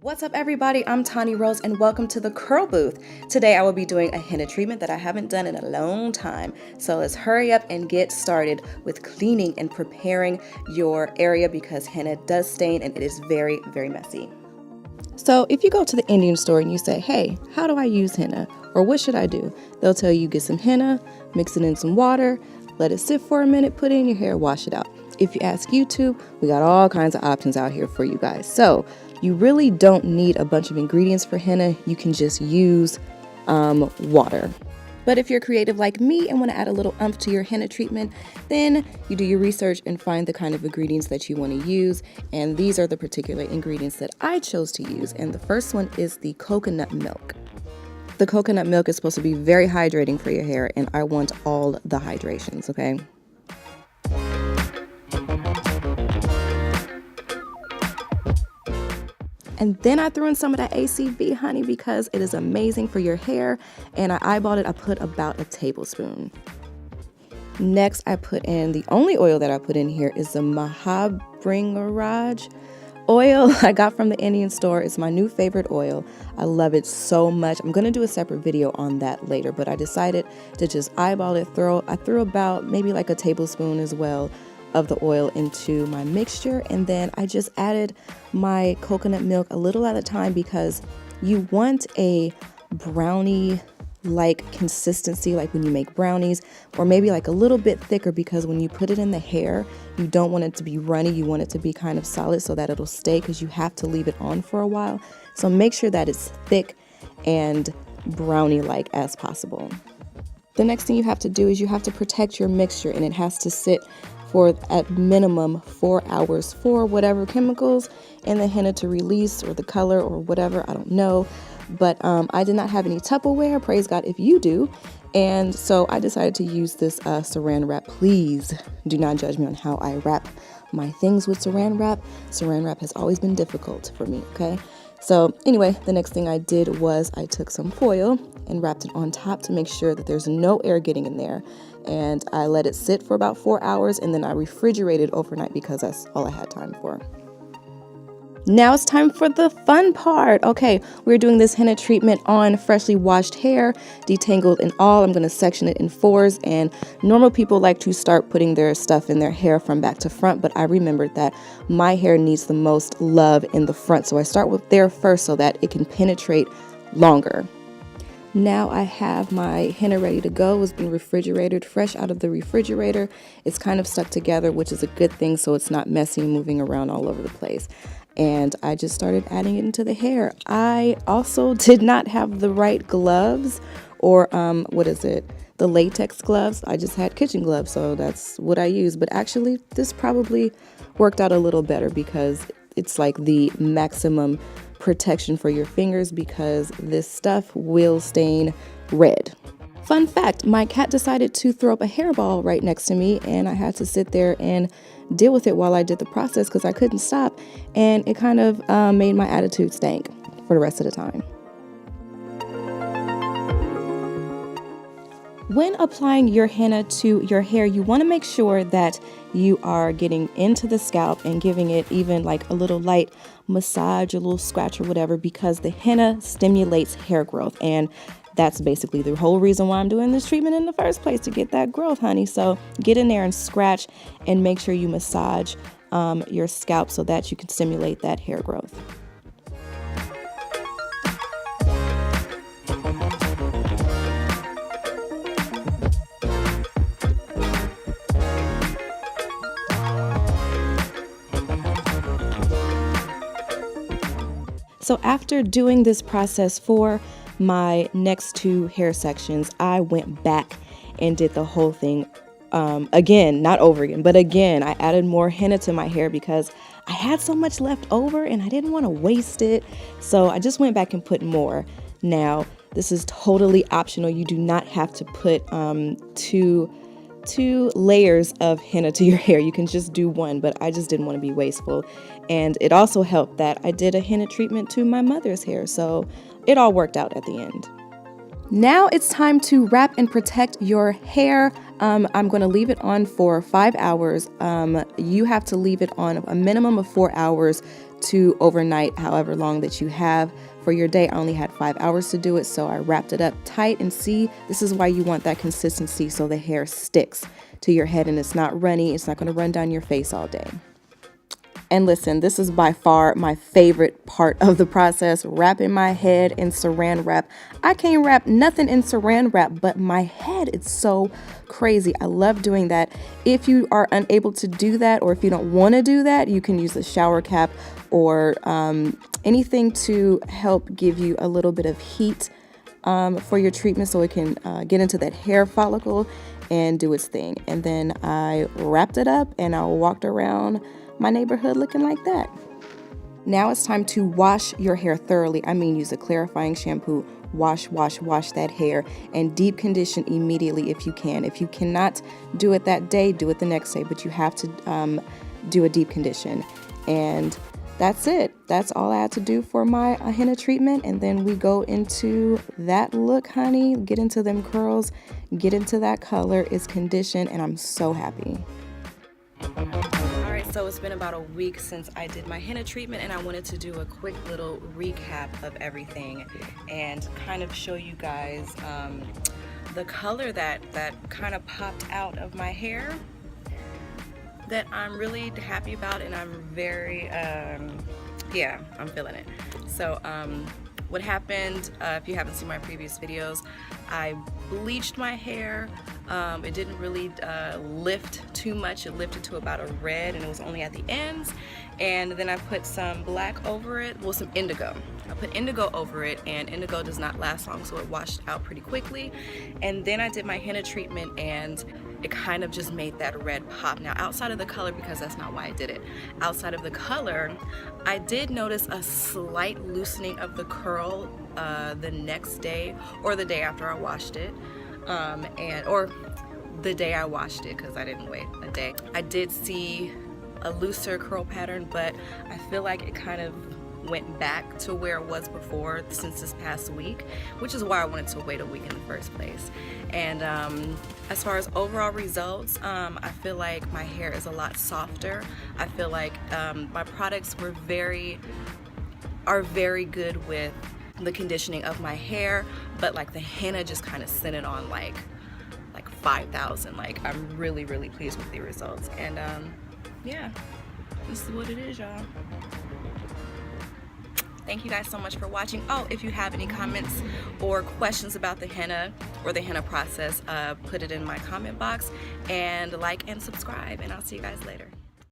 What's up everybody, I'm Tawni Rose and welcome to the Curl Booth. Today I will be doing a henna treatment that I haven't done in a long time. So let's hurry up and get started with cleaning and preparing your area because henna does stain and it is very, very messy. So if you go to the Indian store and you say, hey, how do I use henna? Or what should I do? They'll tell you get some henna, mix it in some water, let it sit for a minute, put it in your hair, wash it out. If you ask YouTube, we got all kinds of options out here for you guys. So you really don't need a bunch of ingredients for henna. You can just use water. But if you're creative like me and want to add a little oomph to your henna treatment, then you do your research and find the kind of ingredients that you want to use. And these are the particular ingredients that I chose to use. And the first one is the coconut milk. The coconut milk is supposed to be very hydrating for your hair, and I want all the hydrations, okay? And then I threw in some of that ACV honey because it is amazing for your hair, and I eyeballed it. I put about a tablespoon. Next, I put in the only oil that I put in here is the Mahabringaraj oil I got from the Indian store. It's my new favorite oil. I love it so much. I'm going to do a separate video on that later, but I decided to just eyeball it. I threw about maybe like a tablespoon as well of the oil into my mixture, and then I just added my coconut milk a little at a time because you want a brownie like consistency, like when you make brownies, or maybe like a little bit thicker, because when you put it in the hair you don't want it to be runny, you want it to be kind of solid so that it'll stay, because you have to leave it on for a while. So make sure that it's thick and brownie like as possible. The next thing you have to do is you have to protect your mixture, and it has to sit for at minimum 4 hours for whatever chemicals in the henna to release, or the color or whatever, I don't know. But I did not have any Tupperware, praise God if you do. And so I decided to use this saran wrap. Please do not judge me on how I wrap my things with saran wrap. Saran wrap has always been difficult for me, okay? So anyway, the next thing I did was I took some foil and wrapped it on top to make sure that there's no air getting in there. And I let it sit for about 4 hours, and then I refrigerated overnight because that's all I had time for. Now it's time for the fun part. Okay, we're doing this henna treatment on freshly washed hair, detangled and all. I'm going to section it in 4s, and normal people like to start putting their stuff in their hair from back to front, but I remembered that my hair needs the most love in the front, so I start with there first so that it can penetrate longer. Now I have my henna ready to go. It's been refrigerated, fresh out of the refrigerator. It's kind of stuck together, which is a good thing, so it's not messy and moving around all over the place. And I just started adding it into the hair. I also did not have the right gloves, or the latex gloves. I just had kitchen gloves, so that's what I used. But actually, this probably worked out a little better because it's like the maximum protection for your fingers, because this stuff will stain red. Fun fact, my cat decided to throw up a hairball right next to me, and I had to sit there and deal with it while I did the process because I couldn't stop, and it kind of made my attitude stank for the rest of the time. When applying your henna to your hair, you want to make sure that you are getting into the scalp and giving it even like a little light massage, a little scratch or whatever, because the henna stimulates hair growth, and that's basically the whole reason why I'm doing this treatment in the first place, to get that growth, honey. So get in there and scratch, and make sure you massage your scalp so that you can stimulate that hair growth. So after doing this process for my next 2 hair sections, I went back and did the whole thing again, not over again, but again. I added more henna to my hair because I had so much left over and I didn't want to waste it. So I just went back and put more. Now, this is totally optional. You do not have to put two layers of henna to your hair. You can just do 1, but I just didn't want to be wasteful. And it also helped that I did a henna treatment to my mother's hair, so it all worked out at the end. Now it's time to wrap and protect your hair. I'm going to leave it on for 5 hours. You have to leave it on a minimum of 4 hours to overnight, however long that you have for your day. I only had 5 hours to do it, so I wrapped it up tight. And see, this is why you want that consistency, so the hair sticks to your head and it's not runny. It's not going to run down your face all day. And listen, this is by far my favorite part of the process, wrapping my head in saran wrap. I can't wrap nothing in saran wrap but my head. It's so crazy. I love doing that. If you are unable to do that, or if you don't want to do that, you can use a shower cap or anything to help give you a little bit of heat for your treatment, so it can get into that hair follicle and do its thing. And then I wrapped it up and I walked around my neighborhood looking like that. Now it's time to wash your hair thoroughly. I mean, use a clarifying shampoo, wash that hair, and deep condition immediately if you can. If you cannot do it that day, do it the next day, but you have to do a deep condition. And that's it. That's all I had to do for my henna treatment. And then we go into that look, honey. Get into them curls, get into that color. It's conditioned and I'm so happy. So it's been about a week since I did my henna treatment, and I wanted to do a quick little recap of everything and kind of show you guys the color that kind of popped out of my hair that I'm really happy about, and I'm very yeah, I'm feeling it. So what happened, if you haven't seen my previous videos, I bleached my hair. It didn't really lift too much. It lifted to about a red, and it was only at the ends. And then I put some black over it, well, some indigo. I put indigo over it, and indigo does not last long, so it washed out pretty quickly. And then I did my henna treatment, and it kind of just made that red pop. Now, outside of the color, because that's not why I did it, outside of the color, I did notice a slight loosening of the curl the next day, or the day after I washed it, or the day I washed it, because I didn't wait a day. I did see a looser curl pattern, but I feel like it kind of went back to where it was before since this past week, which is why I wanted to wait a week in the first place. And as far as overall results, I feel like my hair is a lot softer. I feel like my products are very good with the conditioning of my hair, but like the henna just kind of sent it on like 5,000. Like, I'm really pleased with the results. And yeah, this is what it is, y'all. Thank you guys so much for watching. Oh, if you have any comments or questions about the henna or the henna process, put it in my comment box, and like and subscribe, and I'll see you guys later.